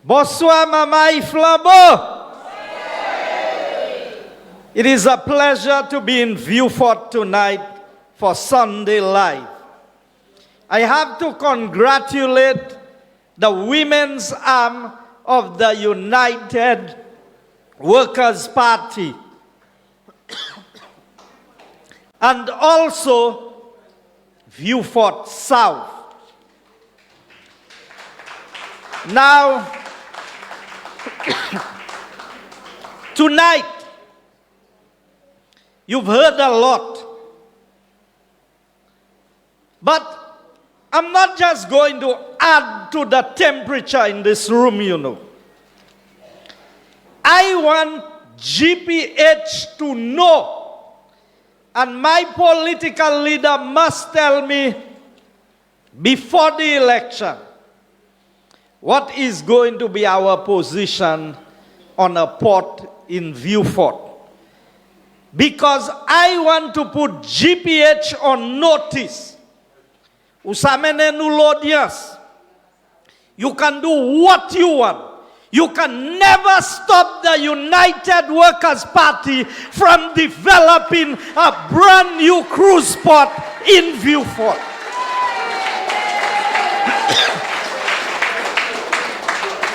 Bonsoir, Mama Iflabo. It is a pleasure to be in Vieux tonight for Sunday Live. I have to congratulate the women's arm of the United Workers' Party and also Vieux South. Now, tonight, you've heard a lot. But I'm not just going to add to the temperature in this room, you know. I want GPH to know, and my political leader must tell me before the election what is going to be our position on a port in Vieux. Because I want to put GPH on notice. Usamene nulodias. You can do what you want. You can never stop the United Workers' Party from developing a brand new cruise port in Vieux.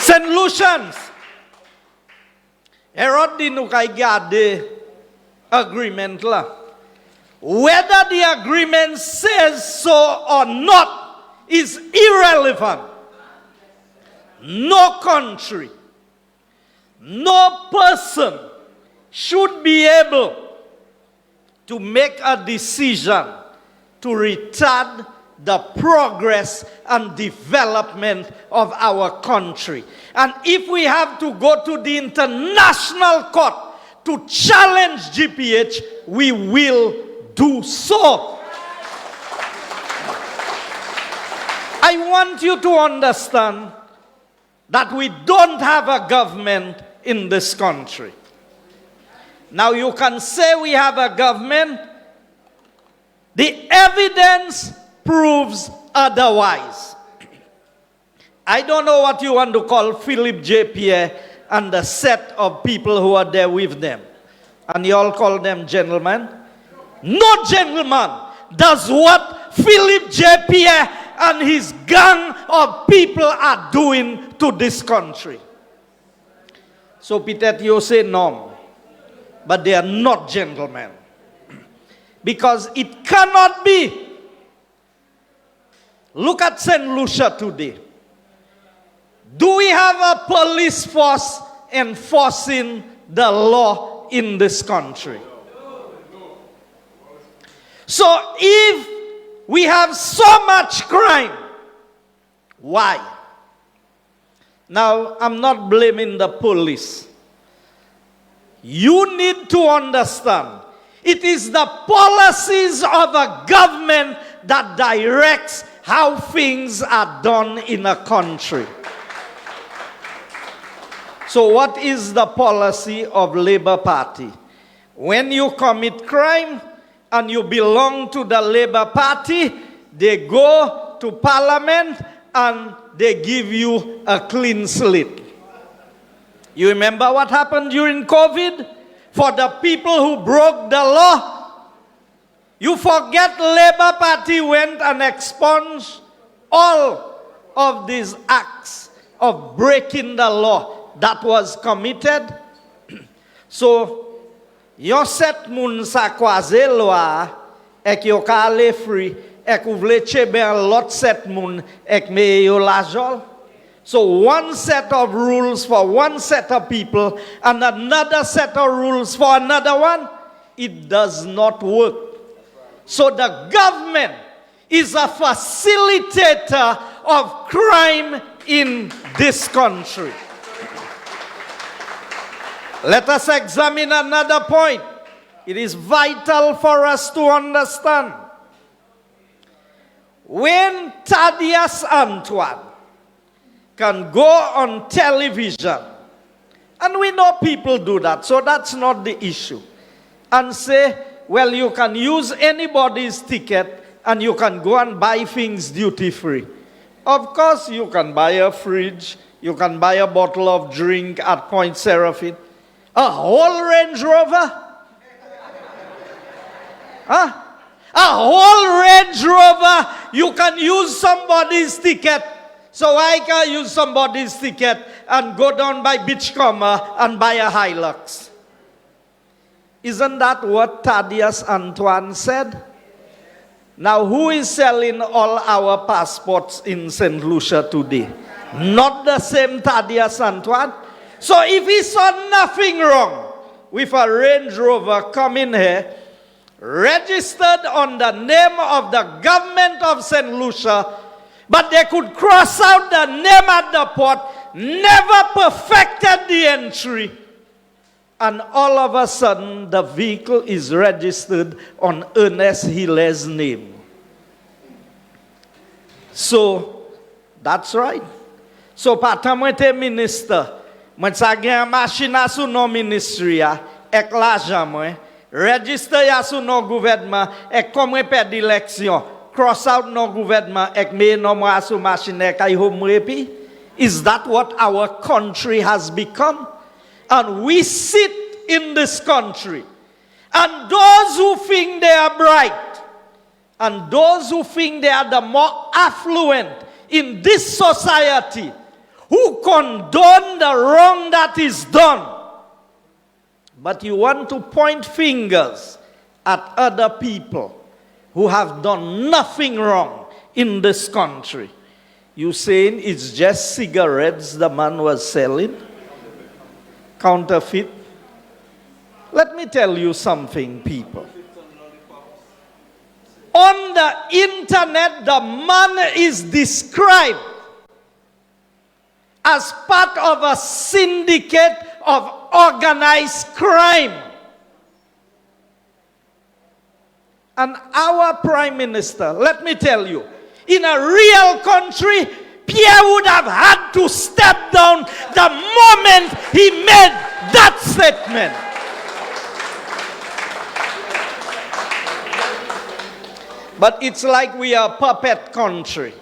Saint Lucians. Erod dinukay gade agreement la. Whether the agreement says so or not is irrelevant. No country, no person should be able to make a decision to retard the progress and development of our country. And if we have to go to the international court to challenge GPH, we will do so. I want you to understand that we don't have a government in this country. Now you can say we have a government. The evidence proves otherwise. I don't know what you want to call Philip J Pierre and the set of people who are there with them. And you all call them gentlemen. No gentleman does what Philip J Pierre and his gang of people are doing to this country. So Peter, you say no, but they are not gentlemen. Because it cannot be. Look at Saint Lucia today. Do we have a police force enforcing the law in this country? So if we have so much crime, why? Now, I'm not blaming the police. You need to understand, it is the policies of a government that directs how things are done in a country. So what is the policy of Labour Party? When you commit crime and you belong to the Labour Party, they go to Parliament and they give you a clean slate. You remember what happened during COVID? For the people who broke the law, you forget Labour Party went and expunged all of these acts of breaking the law that was committed. So, yo set moun sa kwaze lwa ek yo ka ale free ek ou vle chebe an lot set moun ek me yo lajol. So one set of rules for one set of people and another set of rules for another one, it does not work. So the government is a facilitator of crime in this country. Let us examine another point. It is vital for us to understand. When Thaddeus Antoine can go on television, and we know people do that, so that's not the issue, and say, well, you can use anybody's ticket and you can go and buy things duty free. Of course, you can buy a fridge, You can buy a bottle of drink at Point Seraphim. A whole Range Rover? Huh? A whole Range Rover, you can use somebody's ticket. So I can use somebody's ticket and go down by Beachcomber and buy a Hilux. Isn't that what Thaddeus Antoine said? Now, who is selling all our passports in Saint Lucia today? Not the same Thaddeus Antoine. So if he saw nothing wrong with a Range Rover coming here, registered on the name of the government of Saint Lucia, but they could cross out the name at the port, never perfected the entry, and all of a sudden the vehicle is registered on Ernest Hiller's name. So, that's right. So, patamete minister, mwen sa gen machina sou no ministry ya, ek l'ajan mwen, register ya sou no gouvernement, ek komwe pedi leksyon, cross out no gouvernement, ek me no mwa sou machine ek ay home repi. Is that what our country has become? And we sit in this country, and those who think they are bright, and those who think they are the more affluent in this society, who condone the wrong that is done. But you want to point fingers at other people who have done nothing wrong in this country. You saying it's just cigarettes the man was selling? Counterfeit? Let me tell you something, people. On the internet, the man is described as part of a syndicate of organized crime. And our Prime Minister, let me tell you, in a real country, Pierre would have had to step down the moment he made that statement. But it's like we are a puppet country.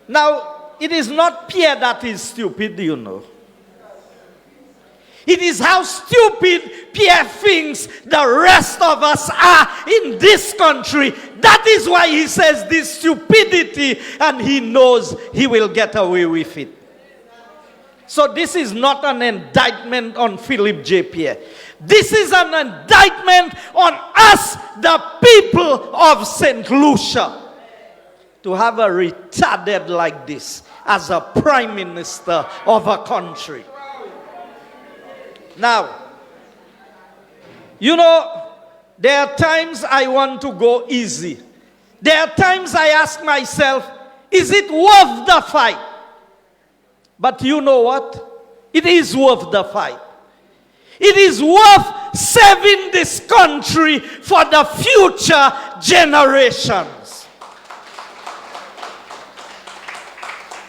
Now, it is not Pierre that is stupid, you know. It is how stupid Pierre thinks the rest of us are in this country. That is why he says this stupidity, and he knows he will get away with it. So this is not an indictment on Philip J Pierre. This is an indictment on us, the people of Saint Lucia, to have a retarded like this as a prime minister of a country. Now, you know, there are times I want to go easy. There are times I ask myself, is it worth the fight? But you know what? It is worth the fight. It is worth saving this country for the future generations.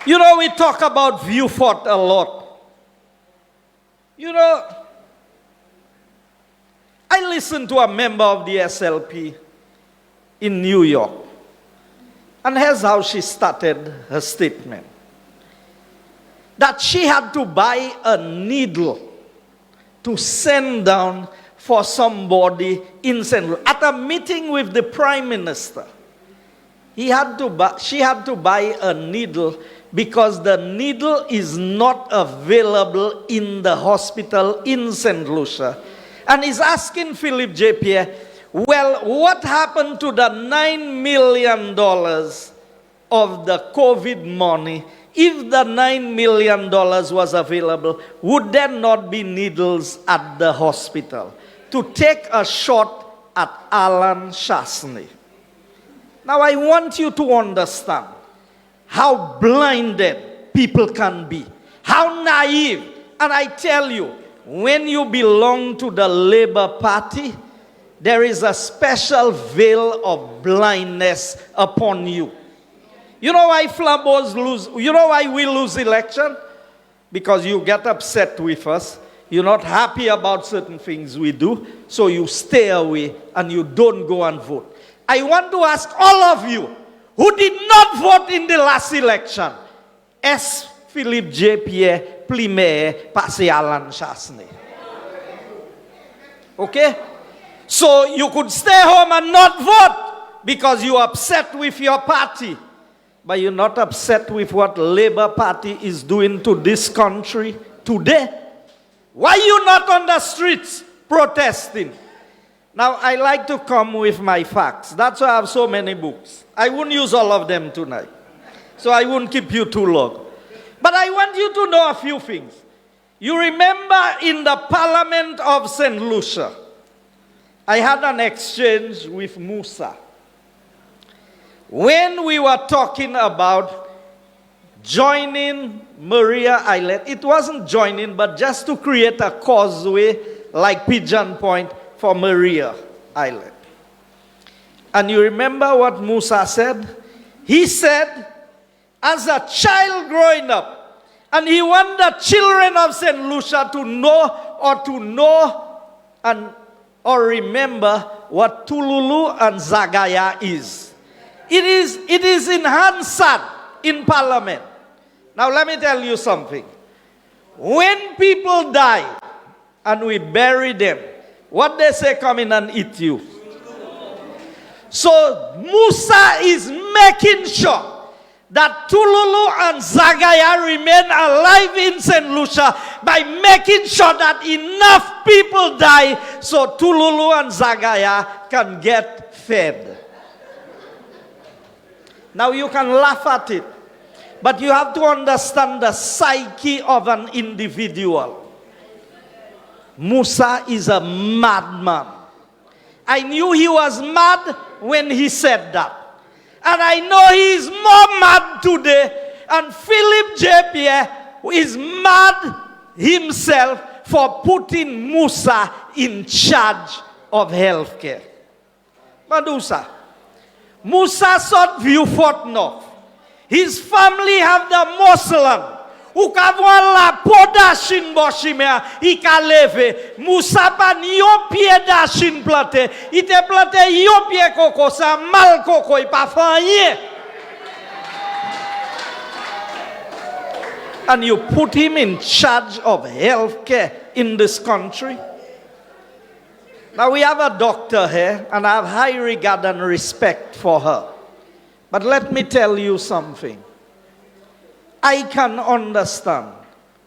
You know, we talk about Vieux a lot. You know, I listened to a member of the SLP in New York. And here's how she started her statement. That she had to buy a needle to send down for somebody in Saint Lucia. At a meeting with the Prime Minister, she had to buy a needle because the needle is not available in the hospital in Saint Lucia. And he's asking Philip J Pierre, well, what happened to the $9 million of the COVID money? If the $9 million was available, would there not be needles at the hospital to take a shot at Alan Chasney? Now I want you to understand how blinded people can be, how naive. And I tell you, when you belong to the Labour Party, there is a special veil of blindness upon you. You know why Flambos lose? You know why we lose election? Because you get upset with us. You're not happy about certain things we do. So you stay away and you don't go and vote. I want to ask all of you who did not vote in the last election, Philip J Pierre primaire passé à l'enchassné. Okay? So you could stay home and not vote because you're upset with your party. But you're not upset with what Labour Party is doing to this country today. Why you not on the streets protesting? Now, I like to come with my facts. That's why I have so many books. I won't use all of them tonight. So I won't keep you too long. But I want you to know a few things. You remember in the Parliament of Saint Lucia, I had an exchange with Musa. When we were talking about joining Maria Island, it wasn't joining, but just to create a causeway like Pigeon Point for Maria Island. And you remember what Musa said? He said, as a child growing up, and he wanted the children of Saint Lucia to know or remember what Tululu and Zagaya is. It is in Hansard in Parliament. Now let me tell you something. When people die and we bury them, what they say, come in and eat you. So Musa is making sure that Tululu and Zagaya remain alive in Saint Lucia by making sure that enough people die so Tululu and Zagaya can get fed. Now you can laugh at it, but you have to understand the psyche of an individual. Musa is a madman. I knew he was mad when he said that. And I know he is more mad today. And Philip J Pierre is mad himself for putting Musa in charge of healthcare. Musa sought Vieux North. His family have the Muslim. Ou ka vwan la po da chine boshimea, I ka leve. Musa pa ni yon pied da chine plante. I te plante yon pied koko, sa mal koko, I pa fanyen. And you put him in charge of healthcare in this country. Now we have a doctor here, and I have high regard and respect for her. But let me tell you something. I can understand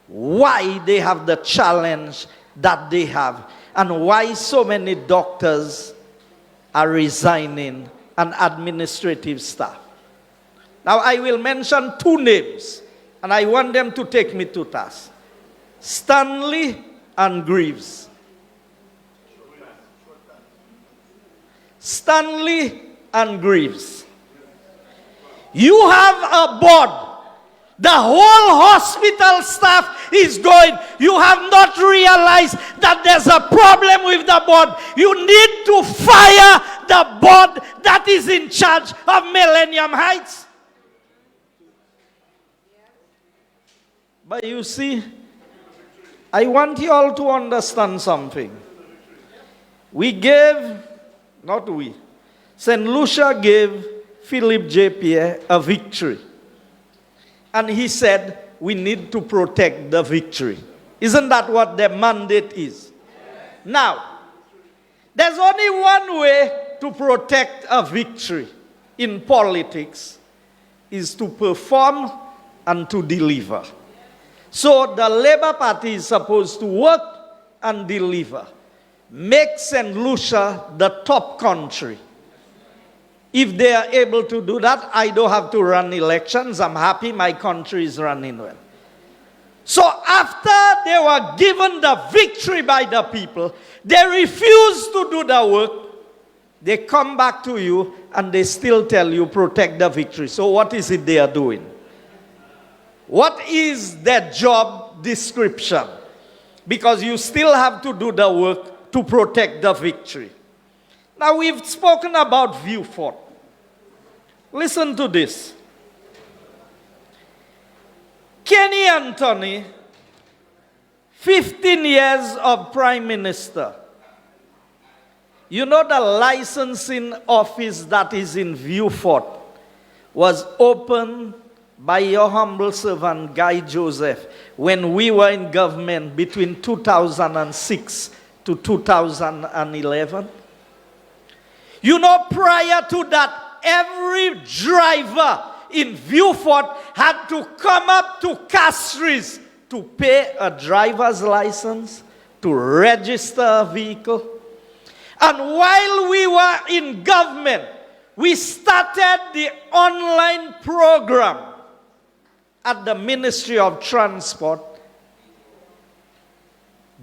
why they have the challenge that they have and why so many doctors are resigning and administrative staff. Now I will mention two names and I want them to take me to task. Stanley and Greaves. Stanley and Greaves. You have a board. The whole hospital staff is going. You have not realized that there's a problem with the board. You need to fire the board that is in charge of Millennium Heights. But you see, I want you all to understand something. Saint Lucia gave Philip J Pierre a victory. And he said, we need to protect the victory. Isn't that what the mandate is? Now, there's only one way to protect a victory in politics, is to perform and to deliver. So the Labour Party is supposed to work and deliver. Make Saint Lucia the top country. If they are able to do that, I don't have to run elections. I'm happy my country is running well. So after they were given the victory by the people, they refuse to do the work. They come back to you and they still tell you, protect the victory. So what is it they are doing? What is their job description? Because you still have to do the work to protect the victory. Now we've spoken about Vieux. Listen to this. Kenny Anthony, 15 years of Prime Minister. You know the licensing office that is in Vieux was opened by your humble servant Guy Joseph when we were in government between 2006 to 2011? You know, prior to that, every driver in Vieux had to come up to Castries to pay a driver's license, to register a vehicle. And while we were in government, we started the online program at the Ministry of Transport,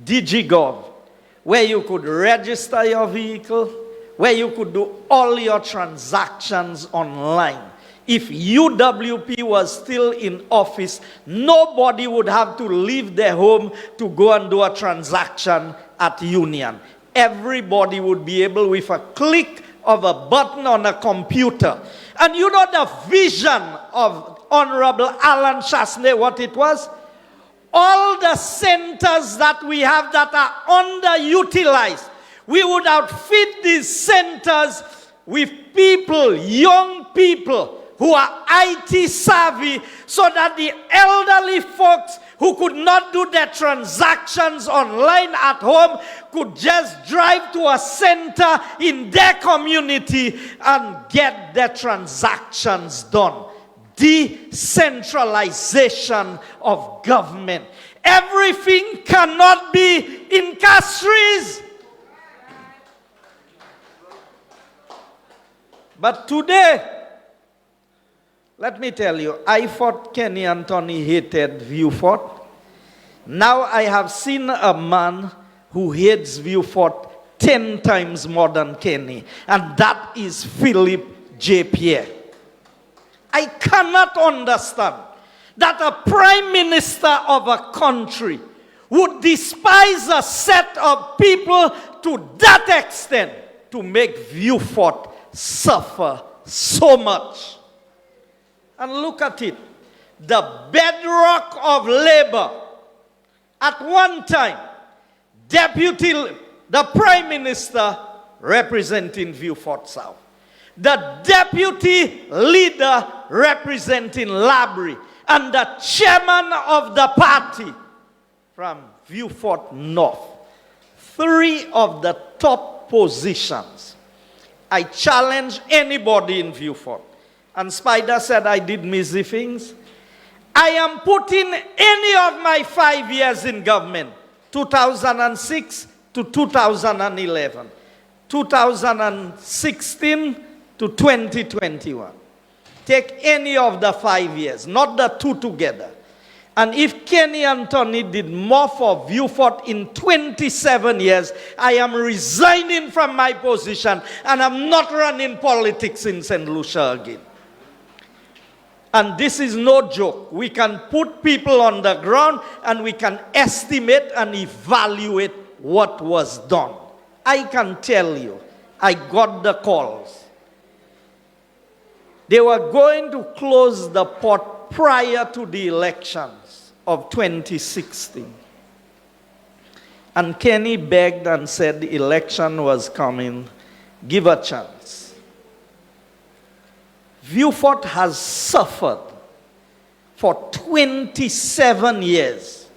DigiGov, where you could register your vehicle, where you could do all your transactions online. If UWP was still in office, nobody would have to leave their home to go and do a transaction at Union. Everybody would be able, with a click of a button on a computer. And you know the vision of Honorable Alan Chasney, what it was? All the centers that we have that are underutilized, we would outfit these centers with people, young people, who are IT savvy, so that the elderly folks who could not do their transactions online at home could just drive to a center in their community and get their transactions done. Decentralization of government. Everything cannot be in Castries. But today, let me tell you, I thought Kenny Anthony hated Vieux. Now I have seen a man who hates Vieux 10 times more than Kenny, and that is Philip J Pierre. I cannot understand that a prime minister of a country would despise a set of people to that extent to make Vieux suffer so much. And look at it. The bedrock of labor. At one time, the prime minister representing Vieux South. The deputy leader representing Labrie. And the chairman of the party from Vieux North. 3 of the top positions. I challenge anybody in Vieux. And Spider said I did messy things. I am putting any of my 5 years in government, 2006 to 2011, 2016 to 2021. Take any of the 5 years, not the 2 together. And if Kenny Anthony did more for Vieux in 27 years, I am resigning from my position and I'm not running politics in Saint Lucia again. And this is no joke. We can put people on the ground and we can estimate and evaluate what was done. I can tell you, I got the calls. They were going to close the port prior to the elections of 2016. And Kenny begged and said the election was coming. Give a chance. Vieux has suffered for 27 years.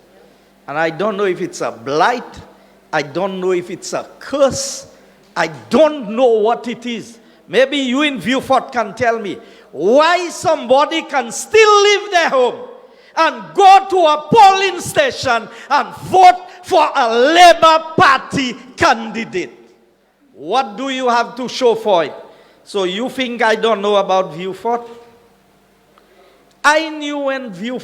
And I don't know if it's a blight. I don't know if it's a curse. I don't know what it is. Maybe you in Vieux can tell me why somebody can still leave their home and go to a polling station and vote for a Labour Party candidate. What do you have to show for it? So you think I don't know about Vieux? I knew when Vieux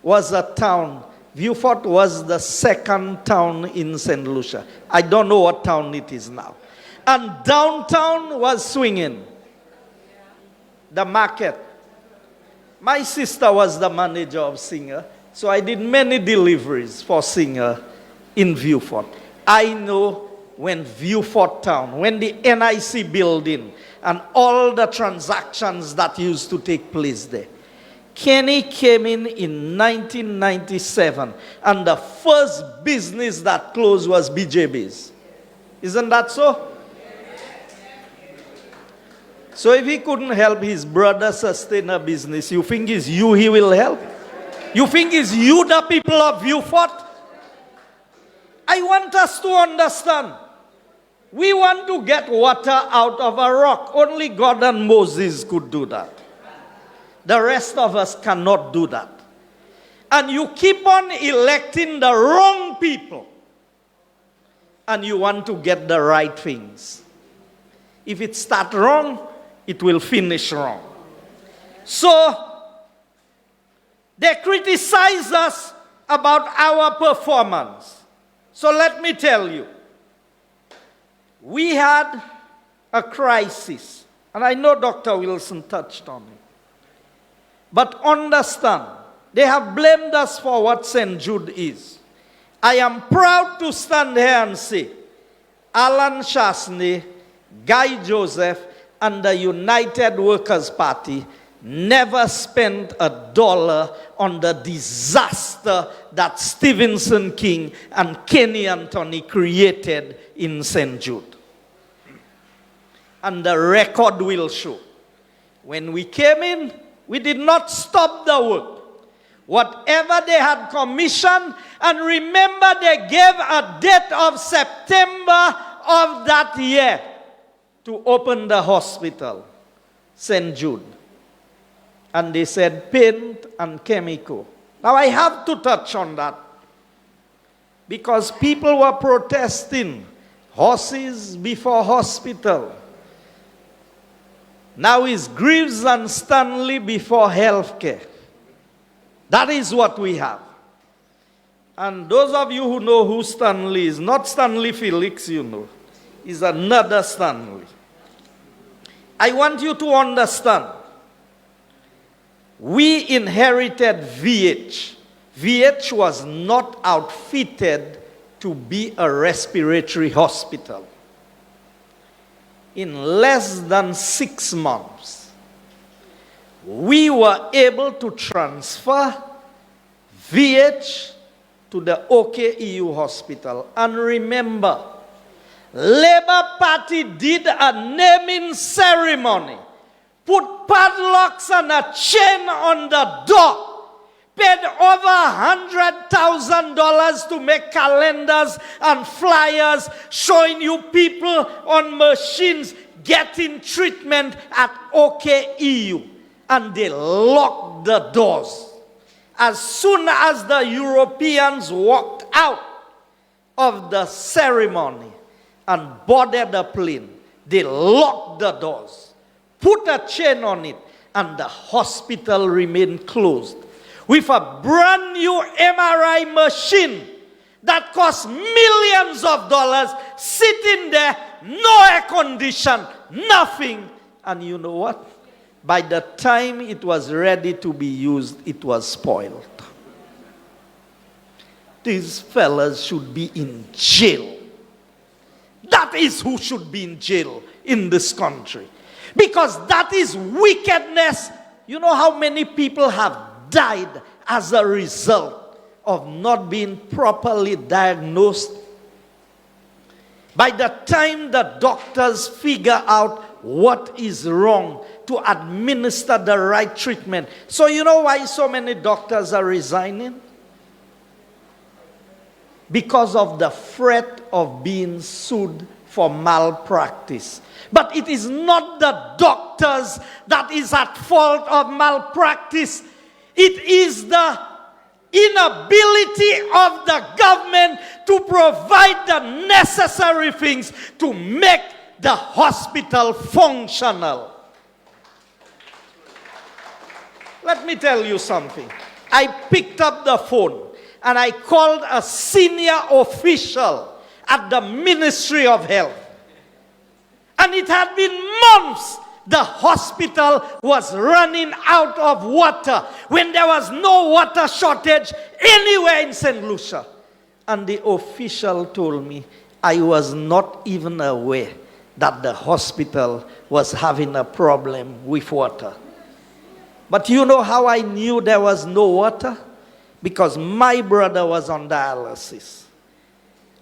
was a town. Vieux was the second town in Saint Lucia. I don't know what town it is now. And downtown was swinging. The market. My sister was the manager of Singer, so I did many deliveries for Singer in Vieux. I know when Vieux town, when the NIC building and all the transactions that used to take place there. Kenny came in 1997, and the first business that closed was BJB's. Isn't that so? So if he couldn't help his brother sustain a business, you think it's you he will help? You think it's you, the people of Vieux? I want us to understand. We want to get water out of a rock. Only God and Moses could do that. The rest of us cannot do that. And you keep on electing the wrong people. And you want to get the right things. If it starts wrong, it will finish wrong. So, they criticize us about our performance. So let me tell you, we had a crisis. And I know Dr. Wilson touched on it. But understand, they have blamed us for what St. Jude is. I am proud to stand here and say, Alan Chasney, Guy Joseph, and the United Workers' Party never spent $1 on the disaster that Stevenson King and Kenny Anthony created in St. Jude. And the record will show. When we came in, we did not stop the work. Whatever they had commissioned, and remember they gave a date of September of that year to open the hospital, St. Jude. And they said paint and chemical. Now I have to touch on that. Because people were protesting. Horses before hospital. Now it's Greaves and Stanley before healthcare. That is what we have. And those of you who know who Stanley is, not Stanley Felix, you know, is another Stanley. I want you to understand. We inherited VH. VH was not outfitted to be a respiratory hospital. In less than 6 months, we were able to transfer VH to the OKEU hospital. And remember, Labour Party did a naming ceremony, put padlocks and a chain on the door, paid over $100,000 to make calendars and flyers showing you people on machines getting treatment at OKEU. And they locked the doors. As soon as the Europeans walked out of the ceremony and boarded the plane, they locked the doors, put a chain on it, and the hospital remained closed. With a brand new MRI machine that cost millions of dollars, sitting there, no air condition, nothing. And you know what? By the time it was ready to be used, it was spoiled. These fellas should be in jail. That is who should be in jail in this country. Because that is wickedness. You know how many people have died as a result of not being properly diagnosed? By the time the doctors figure out what is wrong, to administer the right treatment. So you know why so many doctors are resigning? Because of the threat of being sued for malpractice. But it is not the doctors that is at fault of malpractice. It is the inability of the government to provide the necessary things to make the hospital functional. Let me tell you something. I picked up the phone and I called a senior official at the Ministry of Health. And it had been months the hospital was running out of water when there was no water shortage anywhere in Saint Lucia. And the official told me I was not even aware that the hospital was having a problem with water. But you know how I knew there was no water? Because my brother was on dialysis.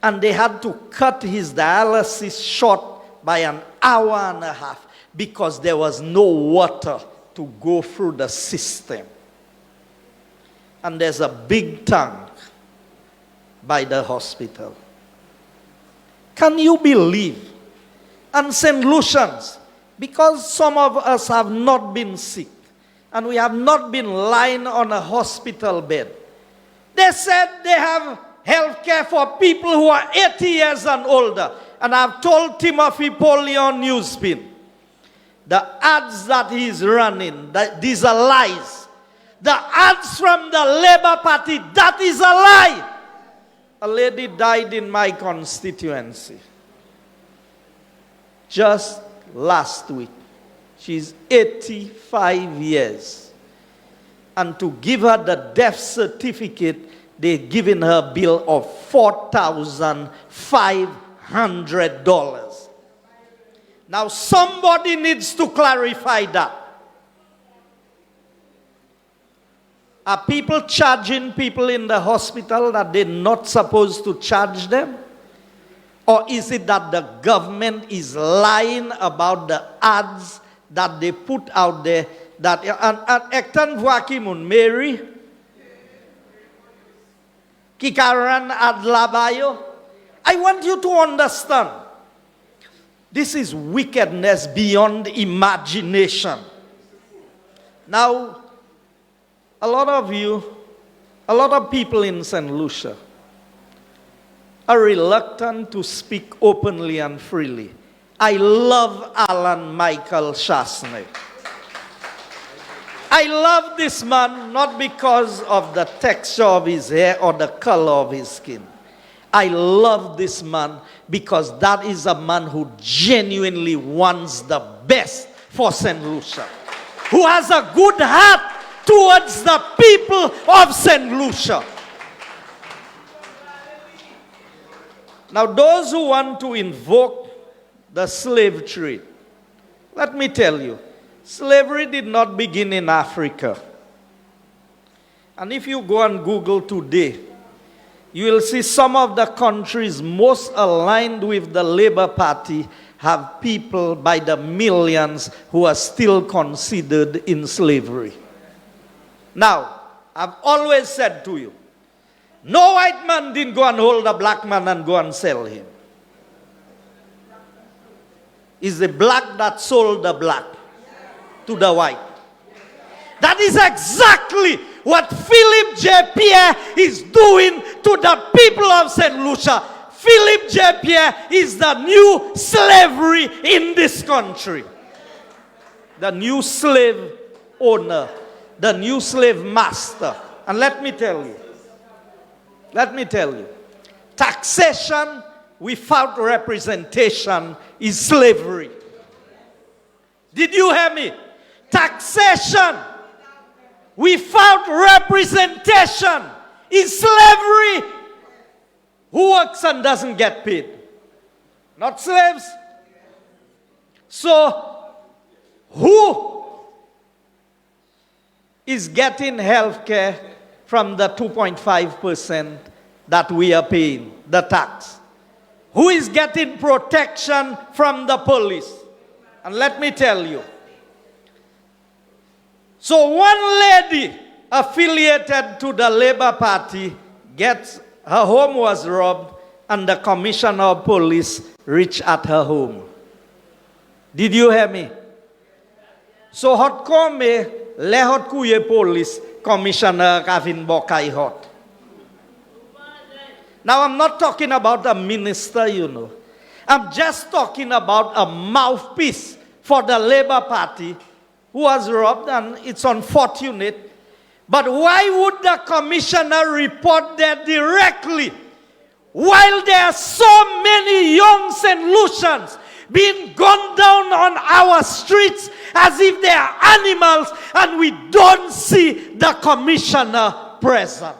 And they had to cut his dialysis short by an hour and a half because there was no water to go through the system. And there's a big tank by the hospital. Can you believe? And Saint Lucians, because some of us have not been sick, and we have not been lying on a hospital bed, they said they have health care for people who are 80 years and older. And I've told Timothy Polly on Newspin, the ads that he's running, that these are lies. The ads from the Labour Party, that is a lie. A lady died in my constituency just last week. She's 85 years. And to give her the death certificate, they've given her a bill of $4,500. Now somebody needs to clarify that. Are people charging people in the hospital that they're not supposed to charge them? Or is it that the government is lying about the ads that they put out there? That ektan vuakimun Mary kikaran ad labayo. I want you to understand, this is wickedness beyond imagination. Now, a lot of people in Saint Lucia are reluctant to speak openly and freely. I love Alan Michael Chasney. I love this man not because of the texture of his hair or the color of his skin. I love this man because that is a man who genuinely wants the best for Saint Lucia, who has a good heart towards the people of Saint Lucia. Now, those who want to invoke the slave trade, let me tell you, slavery did not begin in Africa. And if you go on Google today, you will see some of the countries most aligned with the Labour Party have people by the millions who are still considered in slavery. Now, I've always said to you, no white man didn't go and hold a black man and go and sell him. It's the black that sold the black to the white. That is exactly what Philip J Pierre is doing to the people of Saint Lucia. Philip J Pierre is the new slavery in this country. The new slave owner, the new slave master. And let me tell you, taxation without representation is slavery. Did you hear me? Taxation without representation is slavery. Who works and doesn't get paid? Not slaves. So, who is getting health care from the 2.5% that we are paying, the tax? Who is getting protection from the police? And let me tell you. So one lady affiliated to the Labour Party her home was robbed and the commissioner of police reached at her home. Did you hear me? So hot come le hot kuye police commissioner Kavin Bokai hot. Now I'm not talking about a minister, you know. I'm just talking about a mouthpiece for the Labour Party who was robbed, and it's unfortunate. But why would the commissioner report there directly while there are so many young Saint Lucians being gunned down on our streets as if they are animals, and we don't see the commissioner present?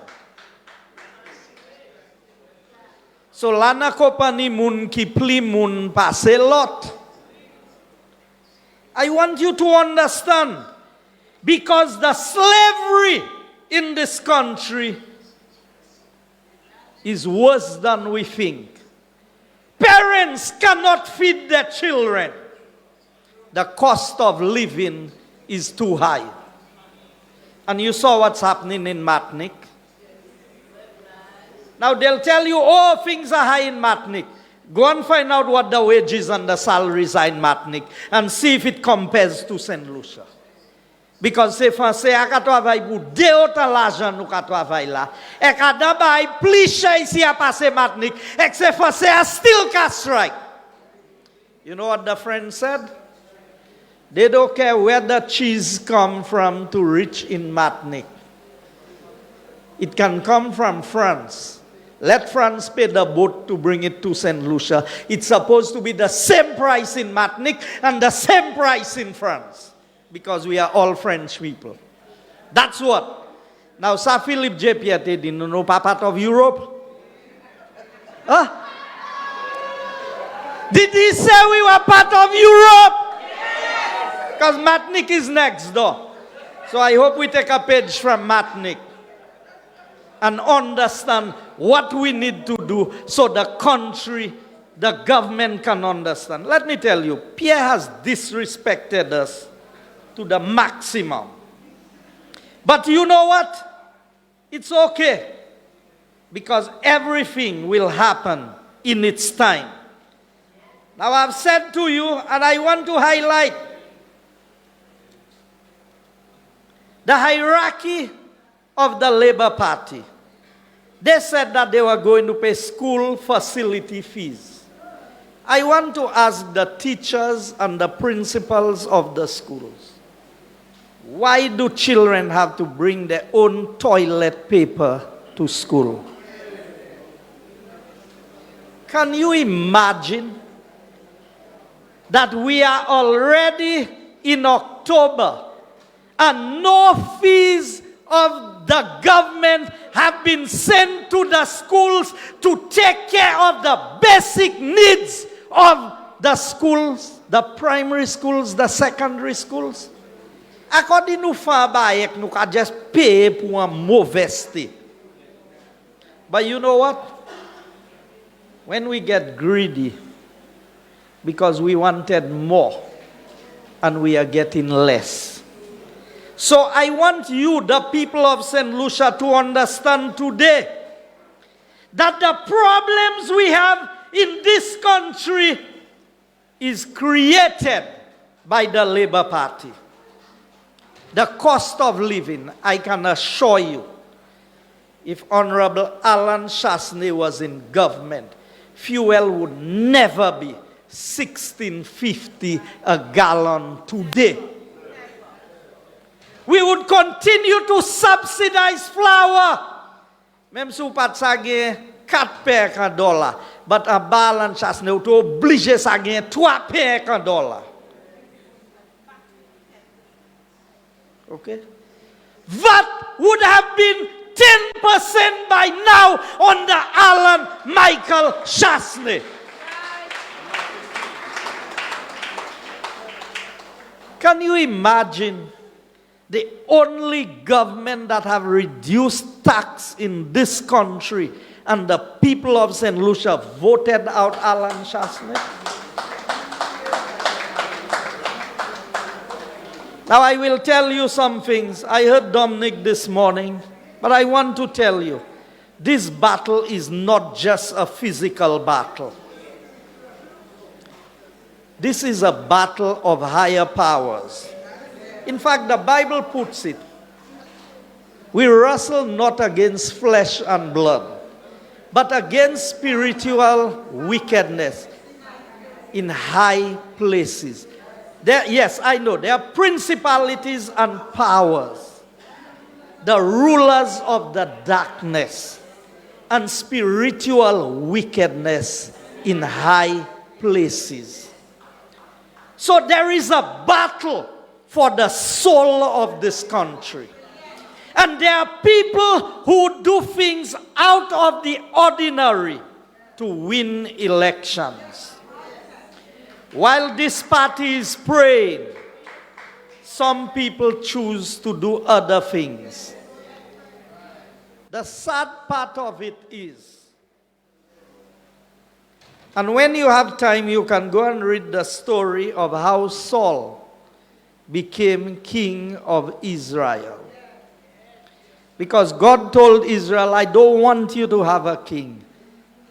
So lana kopani mun kipli mun pase lot. I want you to understand, because the slavery in this country is worse than we think. Parents cannot feed their children. the cost of living is too high. And you saw what's happening in Matnik. Now they'll tell you, oh, things are high in Matnik. Go and find out what the wages and the salaries are in Matnik and see if it compares to Saint Lucia. Because se fanse a ka travay pou de otan l'argent nou ka travay la. E ka dabay plishe isi a pase Matnik. Ek se fanse a still ka strike. You know what the friend said? They don't care where the cheese come from to reach in Matnik. It can come from France. Let France pay the boat to bring it to Saint Lucia. It's supposed to be the same price in Matnik and the same price in France. Because we are all French people. That's what. Now, Sir Philip J Pierre did in no part of Europe. Huh? Did he say we were part of Europe? Because Matnik is next door. So I hope we take a page from Matnik and understand what we need to do so the country, the government can understand. Let me tell you, Pierre has disrespected us to the maximum. But you know what? It's okay. Because everything will happen in its time. Now I've said to you, and I want to highlight, the hierarchy of the Labour Party. They said that they were going to pay school facility fees. I want to ask the teachers and the principals of the schools, why do children have to bring their own toilet paper to school? Can you imagine that we are already in October and no fees of the government have been sent to the schools to take care of the basic needs of the schools, the primary schools, the secondary schools? According to Fabayek, nous can just pay pour un mauvais state. But you know what? When we get greedy, because we wanted more, and we are getting less. So I want you, the people of Saint Lucia, to understand today that the problems we have in this country is created by the Labour Party. The cost of living, I can assure you, if Honorable Alan Chasney was in government, fuel would never be $16.50 a gallon today. We would continue to subsidize flour. Même si vous pas ça gagne 4 paires en dollars, but a balance Chasney ou obligé ça gagne 3 paires en dollars. Okay? That would have been 10% by now under Alan Michael Chasney. Can you imagine the only government that have reduced tax in this country and the people of Saint Lucia voted out Alan Chasney? Now I will tell you some things. I heard Dominic this morning, but I want to tell you, this battle is not just a physical battle. This is a battle of higher powers. In fact, the Bible puts it, we wrestle not against flesh and blood, but against spiritual wickedness in high places. Yes, I know, there are principalities and powers, the rulers of the darkness, and spiritual wickedness in high places. So there is a battle for the soul of this country. And there are people who do things out of the ordinary to win elections. While this party is praying, some people choose to do other things. The sad part of it is, And when you have time, you can go and read the story of how Saul became king of Israel. Because God told Israel, I don't want you to have a king.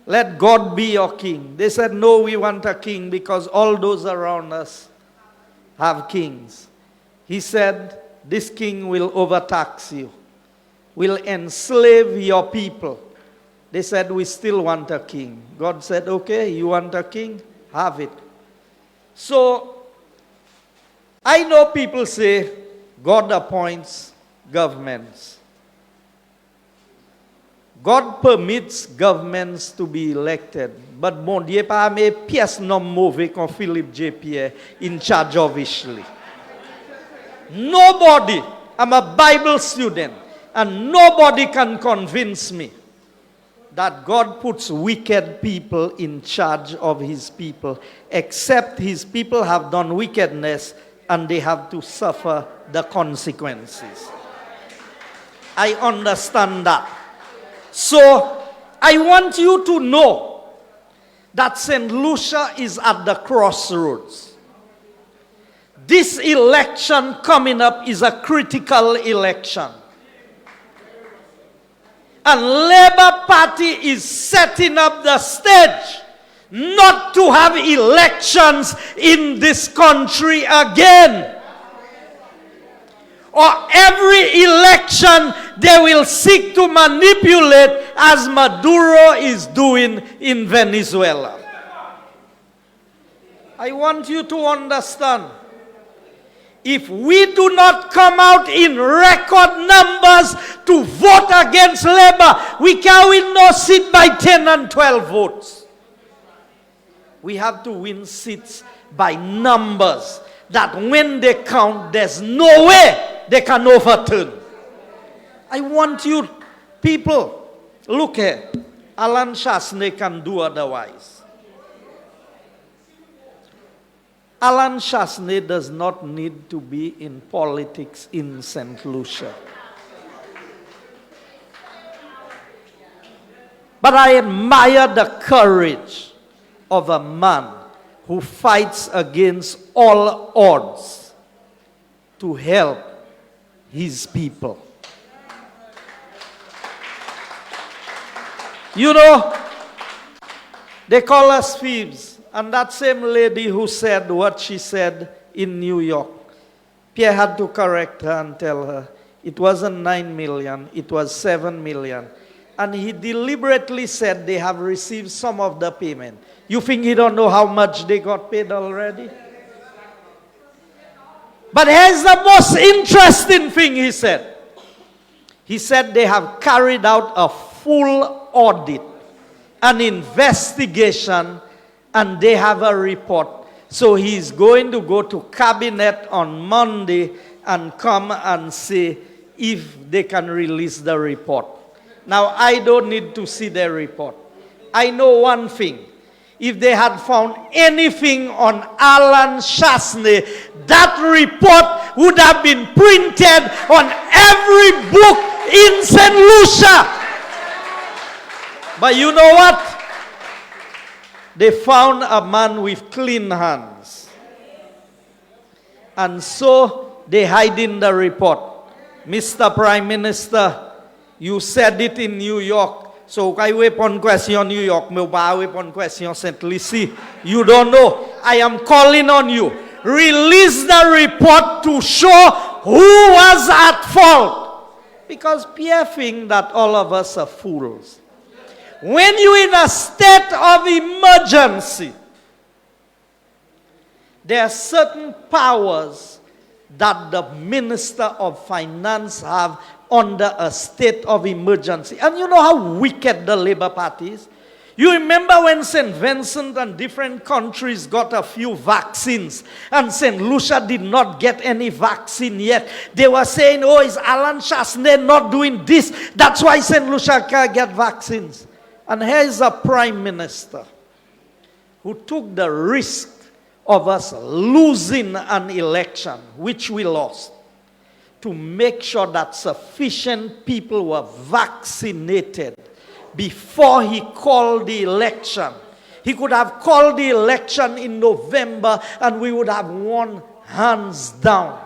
Let God be your king. They said, no, we want a king because all those around us have kings. He said, this king will overtax you, will enslave your people. They said, we still want a king. God said, okay, you want a king? Have it. So, I know people say, God appoints governments. God permits governments to be elected. But mon Dieu pas me pièce non mauvais comme Philip J Pierre in charge of Italy. Nobody, I'm a Bible student, and nobody can convince me that God puts wicked people in charge of his people, except his people have done wickedness and they have to suffer the consequences. I understand that. So, I want you to know that Saint Lucia is at the crossroads. This election coming up is a critical election. And Labour Party is setting up the stage not to have elections in this country again. Or every election they will seek to manipulate as Maduro is doing in Venezuela. I want you to understand, if we do not come out in record numbers to vote against Labour, we can win no seat by 10 and 12 votes. We have to win seats by numbers that when they count, there's no way they can overturn. I want you people, look here, Alan Chasney can do otherwise. Alan Chasney does not need to be in politics in Saint Lucia. But I admire the courage of a man who fights against all odds to help his people. You know, they call us thieves. And that same lady who said what she said in New York, Pierre had to correct her and tell her, it wasn't 9 million, it was 7 million. And he deliberately said they have received some of the payment. You think he don't know how much they got paid already? But here's the most interesting thing he said. He said they have carried out a full audit, an investigation, and they have a report. So he's going to go to cabinet on Monday and come and say if they can release the report. Now, I don't need to see their report. I know one thing. If they had found anything on Alan Chasney, that report would have been printed on every book in Saint Lucia. But you know what? They found a man with clean hands. And so they hide in the report. Mr. Prime Minister, you said it in New York. So I wait on question New York, I wait on question Saint Lucia. You don't know. I am calling on you. Release the report to show who was at fault. Because Pierre thinks that all of us are fools. When you're in a state of emergency, there are certain powers that the Minister of Finance have under a state of emergency. And you know how wicked the Labour Party is? You remember when St. Vincent and different countries got a few vaccines and St. Lucia did not get any vaccine yet. They were saying, oh, is Alan Chasney not doing this? That's why St. Lucia can't get vaccines. And here is a prime minister who took the risk of us losing an election, which we lost, to make sure that sufficient people were vaccinated before he called the election. He could have called the election in November and we would have won hands down.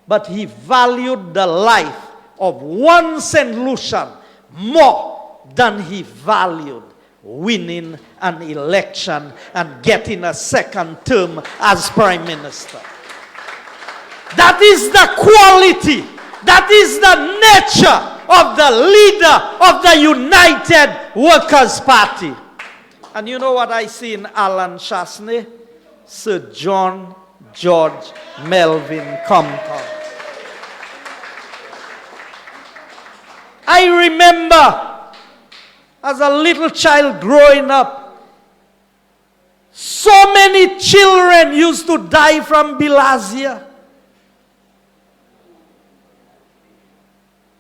But he valued the life of one Saint Lucian more than he valued winning an election and getting a second term as Prime Minister. That is the quality, that is the nature of the leader of the United Workers' Party. And you know what I see in Alan Chasney? Sir John George Melvin Compton. I remember as a little child growing up, so many children used to die from bilharzia.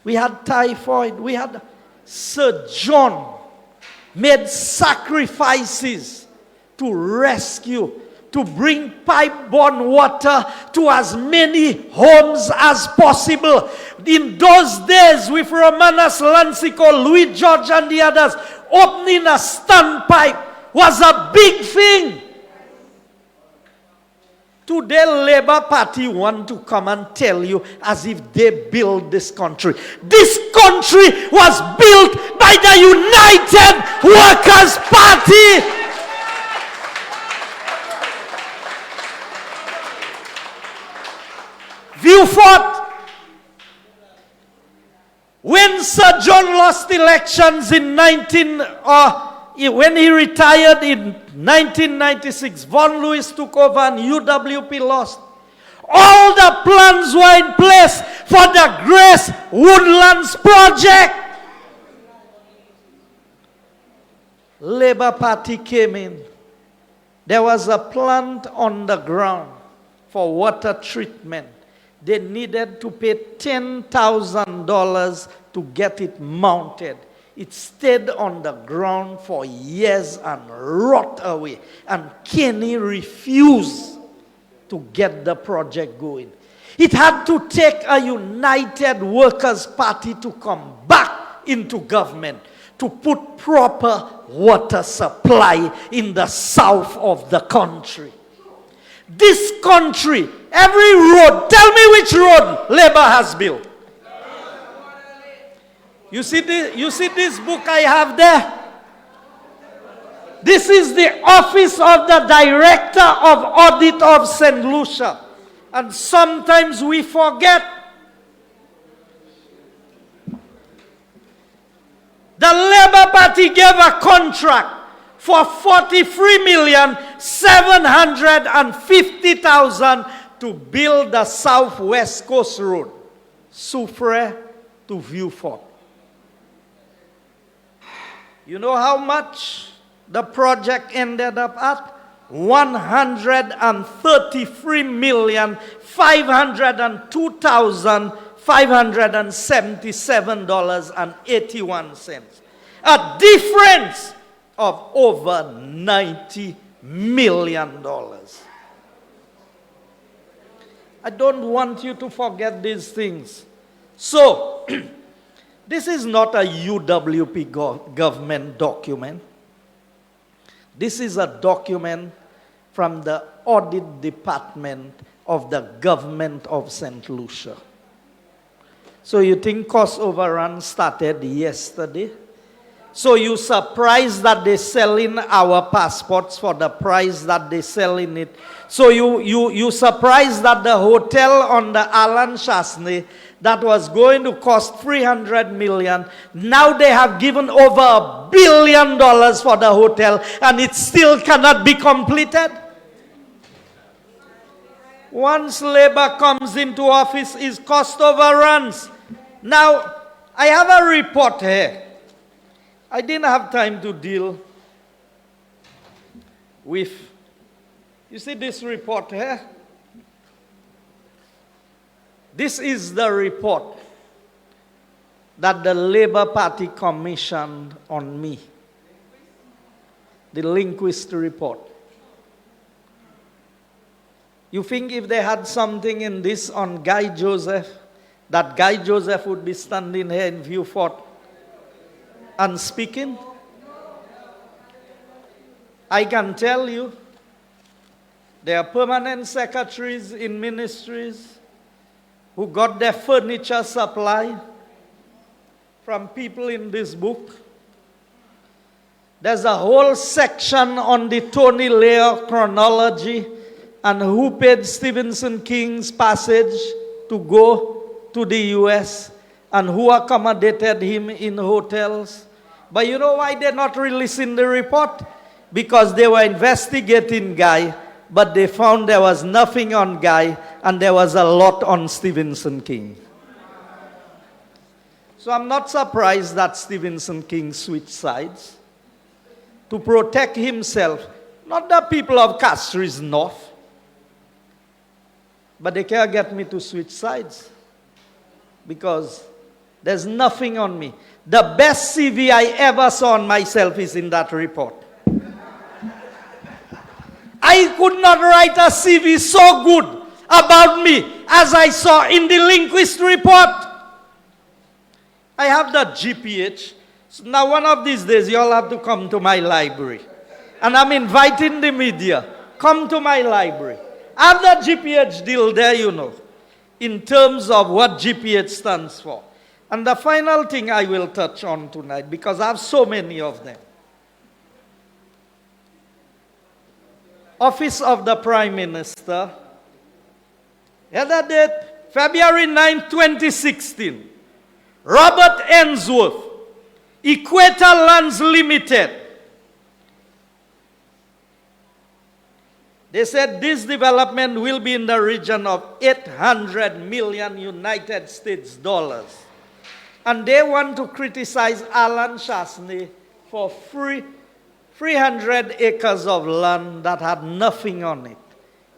We had typhoid. We had Sir John made sacrifices to rescue, to bring pipe-borne water to as many homes as possible. In those days, with Romanus Lancico, Louis George and the others, opening a standpipe was a big thing. Today, Labour Party want to come and tell you as if they built this country. This country was built by the United Workers' Party. Vieux, when Sir John lost elections when he retired in 1996, Von Lewis took over and UWP lost. All the plans were in place for the Grace Woodlands project. Labour Party came in. There was a plant on the ground for water treatment. They needed to pay $10,000 to get it mounted. It stayed on the ground for years and rot away. And Kenny refused to get the project going. It had to take a United Workers' Party to come back into government to put proper water supply in the south of the country. This country, every road, tell me which road Labour has built. You see this book I have there? This is the office of the Director of Audit of Saint Lucia. And sometimes we forget. The Labour Party gave a contract for $43,750,000 to build the Southwest Coast Road, Soufrière to Vieux. You know how much the project ended up at? $133,502,577.81. A difference of over $90 million. I don't want you to forget these things. So, this is not a UWP government document. This is a document from the audit department of the government of Saint Lucia. So you think cost overrun started yesterday? So you surprised that they're selling our passports for the price that they're selling it. So you surprised that the hotel on the Alan Chasney that was going to cost $300 million, now they have given over $1 billion for the hotel and it still cannot be completed. Once Labour comes into office, is cost overruns. Now, I have a report here. I didn't have time to deal with, you see this report here? This is the report that the Labour Party commissioned on me. The linguist report. You think if they had something in this on Guy Joseph, that Guy Joseph would be standing here in Vieux and speaking? I can tell you, there are permanent secretaries in ministries who got their furniture supply from people in this book. There's a whole section on the Tony Lair chronology and who paid Stephen King's passage to go to the U.S. and who accommodated him in hotels. But you know why they're not releasing the report? Because they were investigating Guy, but they found there was nothing on Guy and there was a lot on Stephen King. So I'm not surprised that Stephen King switched sides to protect himself, not the people of Castries North, but they can't get me to switch sides because there's nothing on me. The best CV I ever saw on myself is in that report. I could not write a CV so good about me as I saw in the linguist report. I have that GPH. So now one of these days you all have to come to my library. And I'm inviting the media. Come to my library. I have that GPH deal there, you know, in terms of what GPH stands for. And the final thing I will touch on tonight, because I have so many of them. Office of the Prime Minister. Other date, February 9, 2016. Robert Ainsworth, Equator Lands Limited. They said this development will be in the region of 800 million United States dollars. And they want to criticize Alan Chasney for 300 acres of land that had nothing on it.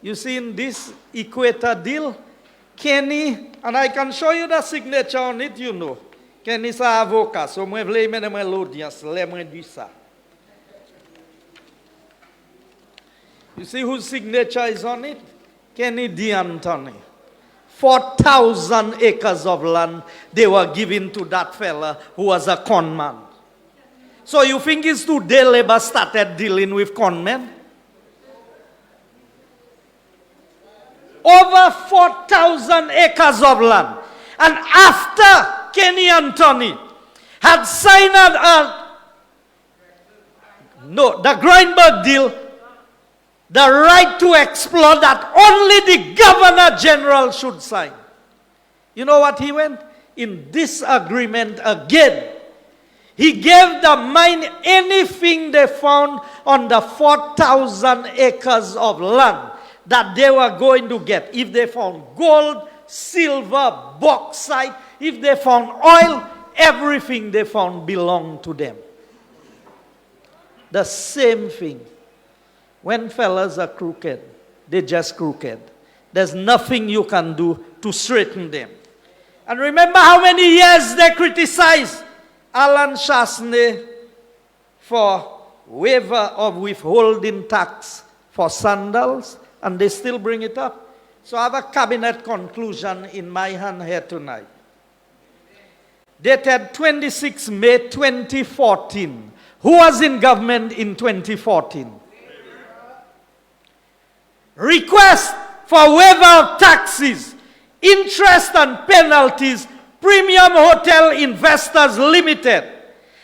You see in this Equator deal, Kenny, and I can show you the signature on it, you know. Kenny sa avocat, so mwen vle mene mwen l'audience, le mwen di sa. You see whose signature is on it? Kenny D. Anthony. 4,000 acres of land they were giving to that fella who was a con man. So you think it's today Labour started dealing with con men? Over 4,000 acres of land. And after Kenny Anthony had signed the Greenberg deal, the right to explore that only the Governor General should sign. You know what he went? In disagreement again. He gave the mine anything they found on the 4,000 acres of land that they were going to get. If they found gold, silver, bauxite, if they found oil, everything they found belonged to them. The same thing. When fellas are crooked, they're just crooked. There's nothing you can do to straighten them. And remember how many years they criticized Alan Chasney for waiver of withholding tax for sandals, and they still bring it up. So I have a cabinet conclusion in my hand here tonight. Dated 26 May 2014. Who was in government in 2014? Request for waiver of taxes, interest and penalties, Premium Hotel Investors Limited.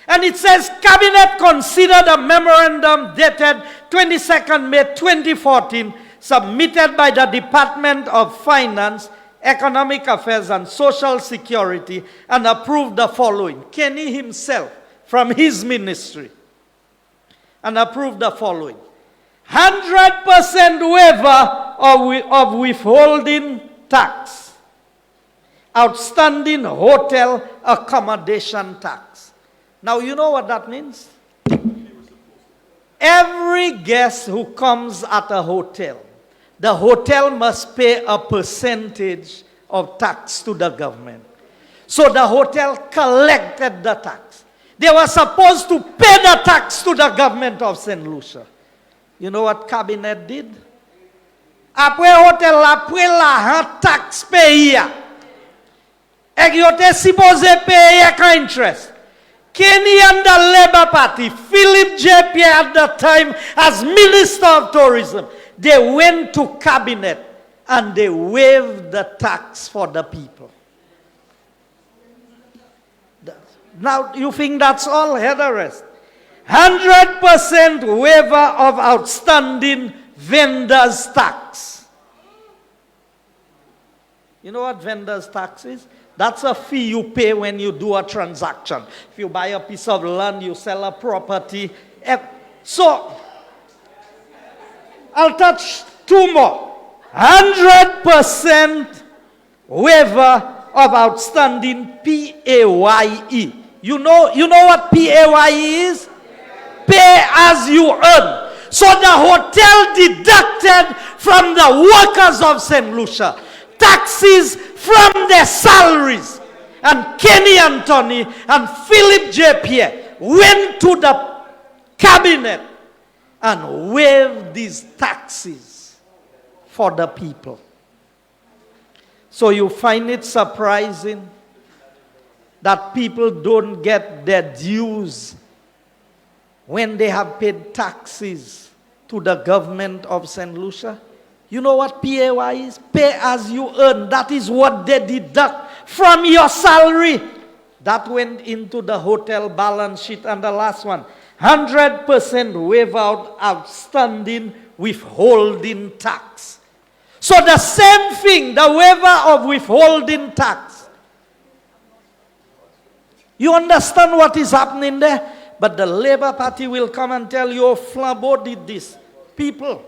And it says, Cabinet considered a memorandum dated 22nd May 2014, submitted by the Department of Finance, Economic Affairs and Social Security, and approved the following. Kenny himself, from his ministry, and approved the following. 100% waiver of withholding tax. Outstanding hotel accommodation tax. Now, you know what that means? Every guest who comes at a hotel, the hotel must pay a percentage of tax to the government. So the hotel collected the tax. They were supposed to pay the tax to the government of Saint Lucia. You know what cabinet did? Après hotel après la tax paye. Et yo te supposé payer ka interest. Kenny and the Labour Party, Philip J Pierre at the time as Minister of Tourism, they went to cabinet and they waived the tax for the people. Now, you think that's all? Hear the rest. 100% waiver of outstanding vendors' tax. You know what vendors' tax is? That's a fee you pay when you do a transaction. If you buy a piece of land, you sell a property. So, I'll touch two more. 100% waiver of outstanding PAYE. You know what PAYE is? Pay as you earn. So the hotel deducted from the workers of Saint Lucia taxes from their salaries. And Kenny Anthony and Philip J Pierre went to the cabinet and waived these taxes for the people. So you find it surprising that people don't get their dues when they have paid taxes to the government of Saint Lucia? You know what PAY is? Pay as you earn. That is what they deduct from your salary. That went into the hotel balance sheet. And the last one, 100% waive out outstanding withholding tax. So the same thing, the waiver of withholding tax. You understand what is happening there? But the Labour Party will come and tell you, oh, Flambeau did this. People,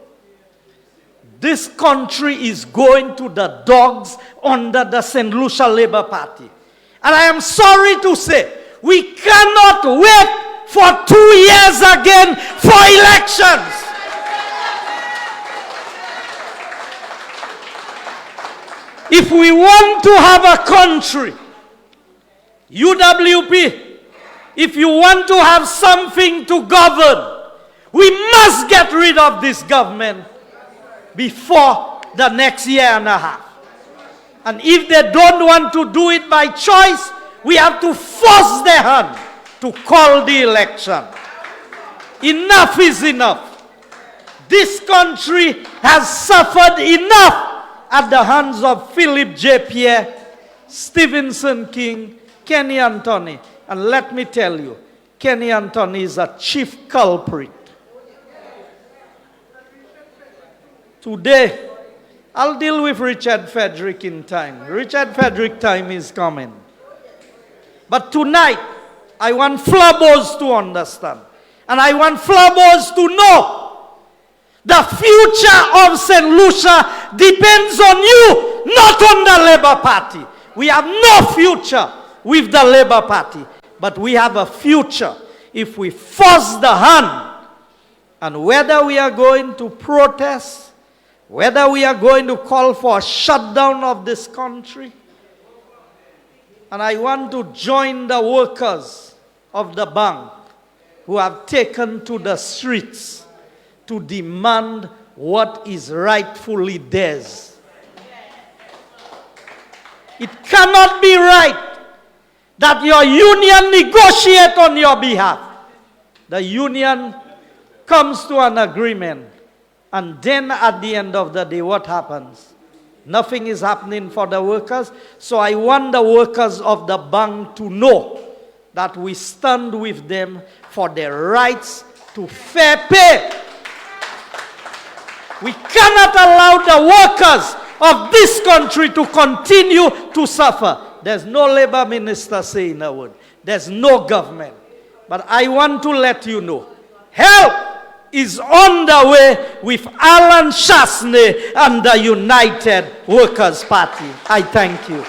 this country is going to the dogs under the Saint Lucia Labour Party. And I am sorry to say, we cannot wait for 2 years again for elections. If we want to have a country, UWP, if you want to have something to govern, we must get rid of this government before the next year and a half. And if they don't want to do it by choice, we have to force their hand to call the election. Enough is enough. This country has suffered enough at the hands of Philip J Pierre, Stevenson King, Kenny Anthony. And let me tell you, Kenny Anthony is a chief culprit. Today, I'll deal with Richard Frederick in time. Richard Frederick time is coming. But tonight, I want Flambeaus to understand. And I want Flambeaus to know the future of Saint Lucia depends on you, not on the Labour Party. We have no future with the Labour Party. But we have a future if we force the hand. And whether we are going to protest, whether we are going to call for a shutdown of this country. And I want to join the workers of the bank who have taken to the streets to demand what is rightfully theirs. It cannot be right that your union negotiate on your behalf. The union comes to an agreement, and then at the end of the day, what happens? Nothing is happening for the workers. So I want the workers of the bank to know that we stand with them for their rights to fair pay. We cannot allow the workers of this country to continue to suffer. There's no labor minister saying a word. There's no government. But I want to let you know, help is on the way with Alan Chasney and the United Workers' Party. I thank you.